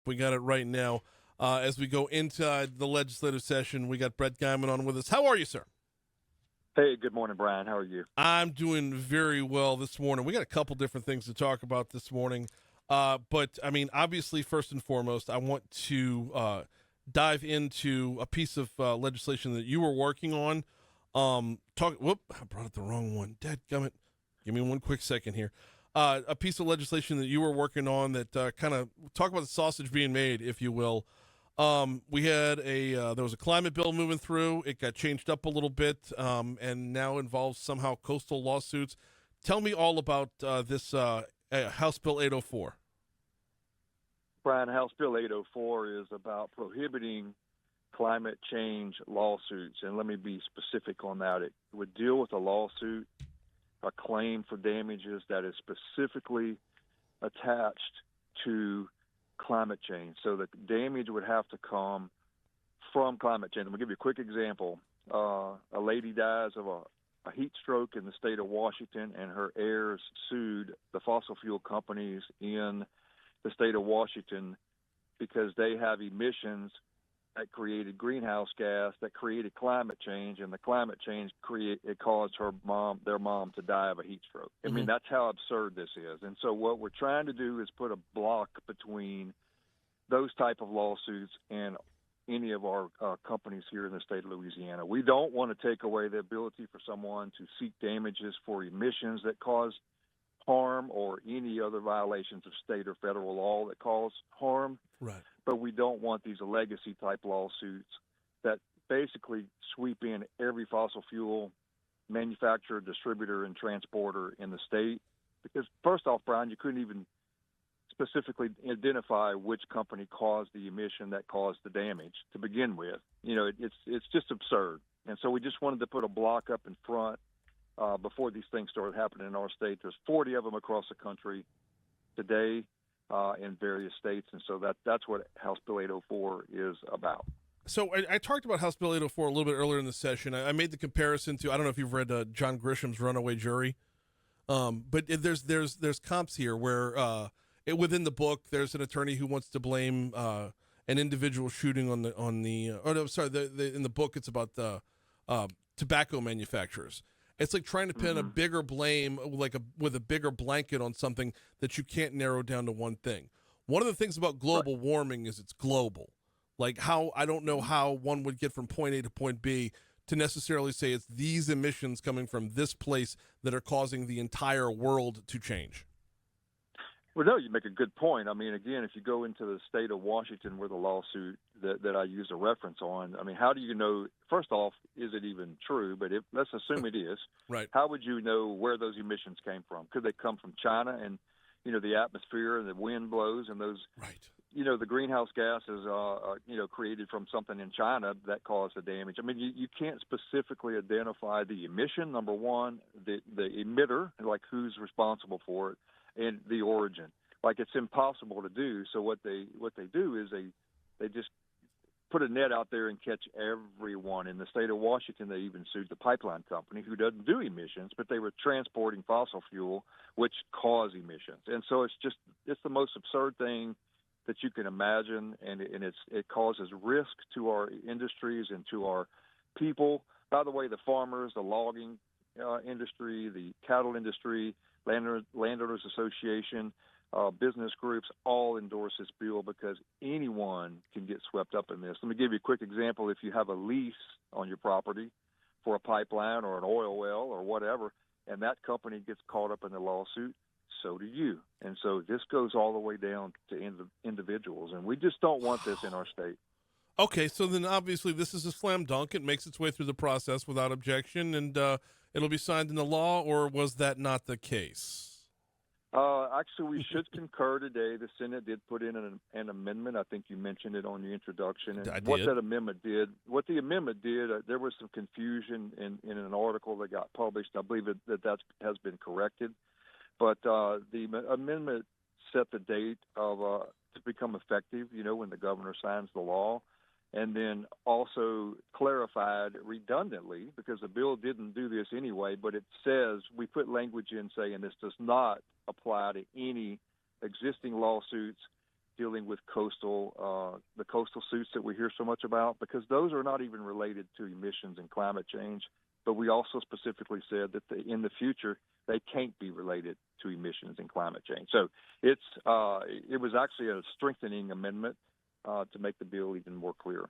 We got it right now. As we go into the legislative session, we got Brett Geymann on with us. How are you, sir? Hey, good morning, Brian. How are you? I'm doing very well this morning. We got a couple different things to talk about this morning. But, I mean, obviously, first and foremost, I want to dive into a piece of legislation that you were working on. I brought up the wrong one. Dadgummit. Give me one quick second here. A piece of legislation that you were working on that kind of talk about the sausage being made, if you will. We had there was a climate bill moving through. It got changed up a little bit, and now involves somehow coastal lawsuits. Tell me all about this House Bill 804. Brian, House Bill 804 is about prohibiting climate change lawsuits. And let me be specific on that. It would deal with a lawsuit, a claim for damages that is specifically attached to climate change. So the damage would have to come from climate change. I'm going to give you a quick example. A lady dies of a heat stroke in the state of Washington, and her heirs sued the fossil fuel companies in the state of Washington because they have emissions that created greenhouse gas that created climate change, and the climate change caused their mom to die of a heat stroke. I mean, that's how absurd this is. And so what we're trying to do is put a block between those type of lawsuits and any of our companies here in the state of Louisiana. We don't want to take away the ability for someone to seek damages for emissions that cause harm or any other violations of state or federal law that cause harm. Right. But we don't want these legacy type lawsuits that basically sweep in every fossil fuel manufacturer, distributor, and transporter in the state. Because first off, Brian, you couldn't even specifically identify which company caused the emission that caused the damage to begin with. You know, it's just absurd. And so we just wanted to put a block up in front before these things started happening in our state. There's 40 of them across the country today in various states, and so that's what House Bill 804 is about. So I talked about House Bill 804 a little bit earlier in the session. I made the comparison to, I don't know if you've read John Grisham's Runaway Jury, but there's comps here where within the book there's an attorney who wants to blame an individual shooting in the book it's about the tobacco manufacturers. It's like trying to pin a bigger blame, with a bigger blanket on something that you can't narrow down to one thing. One of the things about global warming is it's global. Like I don't know how one would get from point A to point B to necessarily say it's these emissions coming from this place that are causing the entire world to change. Well, no, you make a good point. I mean, again, if you go into the state of Washington where the lawsuit that I use a reference on, I mean, how do you know, first off, is it even true? But let's assume it is. Right. How would you know where those emissions came from? Could they come from China and, you know, the atmosphere and the wind blows and those, right. You know, the greenhouse gases, created from something in China that caused the damage. I mean, you can't specifically identify the emission, number one, the emitter, like who's responsible for it, and the origin. Like, it's impossible to do. So what they do is they just put a net out there and catch everyone. In the state of Washington, they even sued the pipeline company, who doesn't do emissions, but they were transporting fossil fuel, which cause emissions. And so it's the most absurd thing that you can imagine, and it causes risk to our industries and to our people. By the way, the farmers, the logging industry, the cattle industry, Landowners Association, business groups all endorse this bill because anyone can get swept up in this. Let me give you a quick example. If you have a lease on your property for a pipeline or an oil well or whatever, and that company gets caught up in the lawsuit, so do you. And so this goes all the way down to individuals, and we just don't want this in our state. Okay, so then obviously this is a slam dunk. It makes its way through the process without objection, and it'll be signed into law, or was that not the case? Actually, we should concur today. The Senate did put in an amendment. I think you mentioned it on your introduction. And I did. What the amendment did, there was some confusion in an article that got published. I believe that has been corrected. But the amendment set the date to become effective, you know, when the governor signs the law, and then also clarified redundantly, because the bill didn't do this anyway, but it says, we put language in saying this does not apply to any existing lawsuits dealing with the coastal suits that we hear so much about, because those are not even related to emissions and climate change. But we also specifically said that in the future they can't be related to emissions and climate change. So it was actually a strengthening amendment to make the bill even more clear.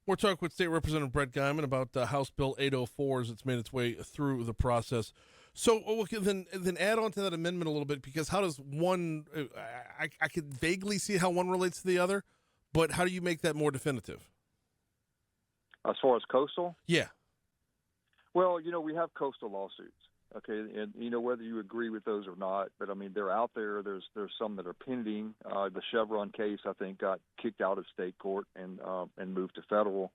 We're talking with State Representative Brett Geymann about House Bill 804 as it's made its way through the process. So then add on to that amendment a little bit, because how does one I could vaguely see how one relates to the other, but how do you make that more definitive? As far as coastal? Yeah. Well, we have coastal lawsuits, okay, and whether you agree with those or not, but I mean they're out there. There's some that are pending. The Chevron case, I think, got kicked out of state court and moved to federal.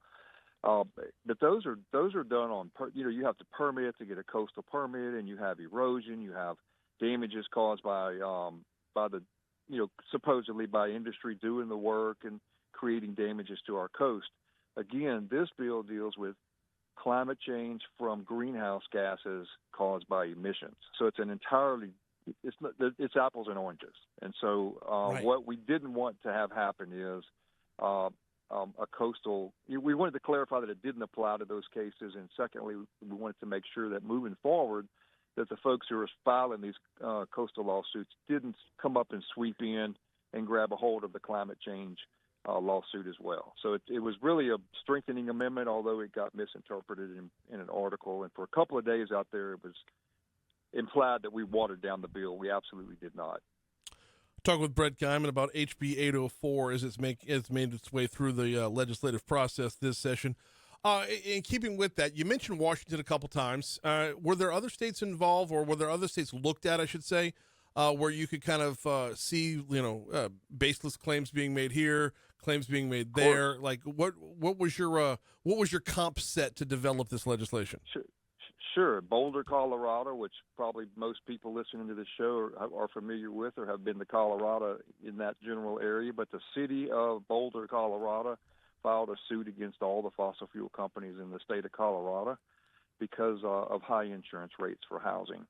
But those are done on you have to permit to get a coastal permit, and you have erosion, you have damages caused by the supposedly by industry doing the work and creating damages to our coast. Again, this bill deals with climate change from greenhouse gases caused by emissions. So it's it's apples and oranges. And so right. What we didn't want to have happen is a coastal. We wanted to clarify that it didn't apply to those cases, and secondly, we wanted to make sure that moving forward, that the folks who are filing these coastal lawsuits didn't come up and sweep in and grab a hold of the climate change lawsuit as well. So it was really a strengthening amendment, although it got misinterpreted in an article. And for a couple of days out there, it was implied that we watered down the bill. We absolutely did not. Talk with Brett Geymann about HB 804 as it's made its way through the legislative process this session. In keeping with that, you mentioned Washington a couple times. Were there other states involved, or were there other states looked at, I should say, where you could kind of see, baseless claims being made here, claims being made there? Like, what was your comp set to develop this legislation? Sure. Boulder, Colorado, which probably most people listening to this show are familiar with or have been to Colorado in that general area. But the city of Boulder, Colorado, filed a suit against all the fossil fuel companies in the state of Colorado because of high insurance rates for housing.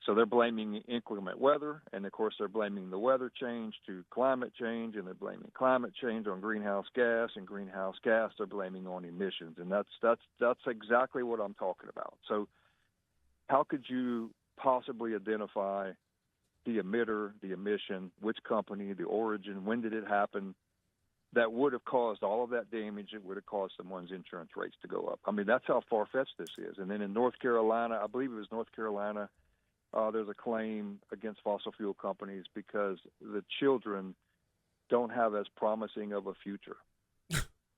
So they're blaming inclement weather, and of course they're blaming the weather change to climate change, and they're blaming climate change on greenhouse gas, and greenhouse gas they're blaming on emissions, and that's exactly what I'm talking about. So how could you possibly identify the emitter, the emission, which company, the origin, when did it happen, that would have caused all of that damage? It would have caused someone's insurance rates to go up. I mean, that's how far-fetched this is. And then in North Carolina, I believe it was North Carolina, there's a claim against fossil fuel companies because the children don't have as promising of a future.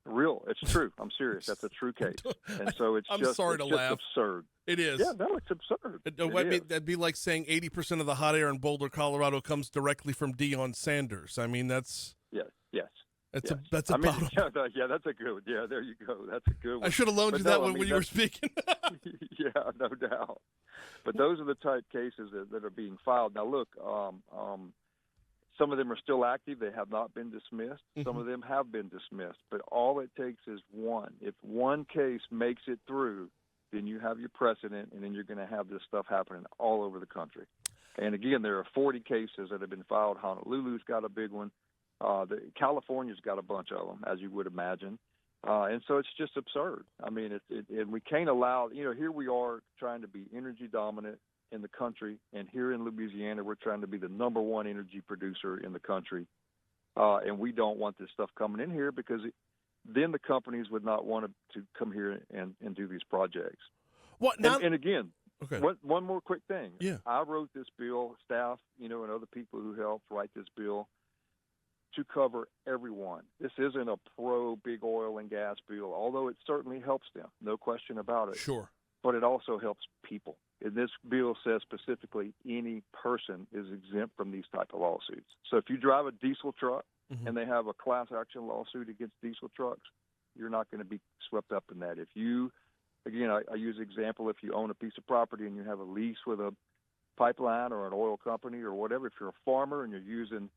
It's true. I'm serious. That's a true case. And so it's just absurd. It is. Yeah, no, it's absurd. That'd be like saying 80% of the hot air in Boulder, Colorado comes directly from Deion Sanders. I mean, that's... Yes. That's a that's a that's a good one. Yeah, there you go. That's a good one. I should have loaned you that one when you were speaking. Yeah, no doubt. But those are the type cases that are being filed. Now, look, some of them are still active. They have not been dismissed. Mm-hmm. Some of them have been dismissed. But all it takes is one. If one case makes it through, then you have your precedent, and then you're going to have this stuff happening all over the country. And, again, there are 40 cases that have been filed. Honolulu's got a big one. California's got a bunch of them, as you would imagine. And so it's just absurd. I mean, and we can't allow, here we are trying to be energy dominant in the country, and here in Louisiana, we're trying to be the number one energy producer in the country. And we don't want this stuff coming in here because then the companies would not want to come here and do these projects. What now? And again, okay. One more quick thing. Yeah. I wrote this bill, staff, and other people who helped write this bill, to cover everyone. This isn't a pro-big oil and gas bill, although it certainly helps them, no question about it. Sure. But it also helps people. And this bill says specifically any person is exempt from these type of lawsuits. So if you drive a diesel truck mm-hmm. and they have a class action lawsuit against diesel trucks, you're not going to be swept up in that. If you, again, I use an example, if you own a piece of property and you have a lease with a pipeline or an oil company or whatever, if you're a farmer and you're using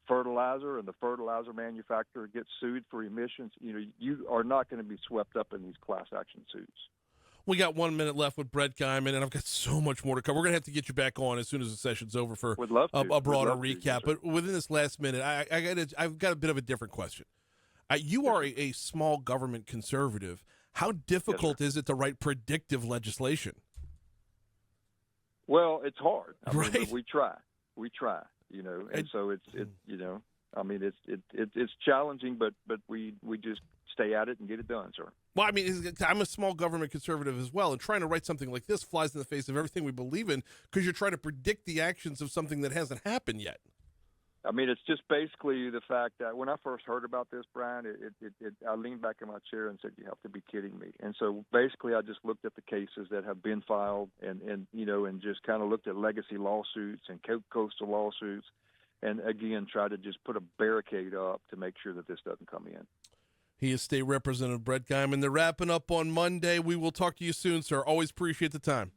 fertilizer and the fertilizer manufacturer gets sued for emissions, you are not going to be swept up in these class action suits. We got 1 minute left with Brett Geymann, and I've got so much more to cover. We're going to have to get you back on as soon as the session's over for Would love to. a broader Would love to, recap. yes, But within this last minute, I've got a bit of a different question. You are a small government conservative. How difficult is it to write predictive legislation? Well, it's hard. I mean, Right. but we try, and so it's it's challenging, but we just stay at it and get it done, sir. Well, I mean, I'm a small government conservative as well, and trying to write something like this flies in the face of everything we believe in because you're trying to predict the actions of something that hasn't happened yet. I mean, it's just basically the fact that when I first heard about this, Brian, I leaned back in my chair and said, "You have to be kidding me." And so basically, I just looked at the cases that have been filed, and just kind of looked at legacy lawsuits and coastal lawsuits, and again, try to just put a barricade up to make sure that this doesn't come in. He is State Representative Brett Geymann. They're wrapping up on Monday. We will talk to you soon, sir. Always appreciate the time.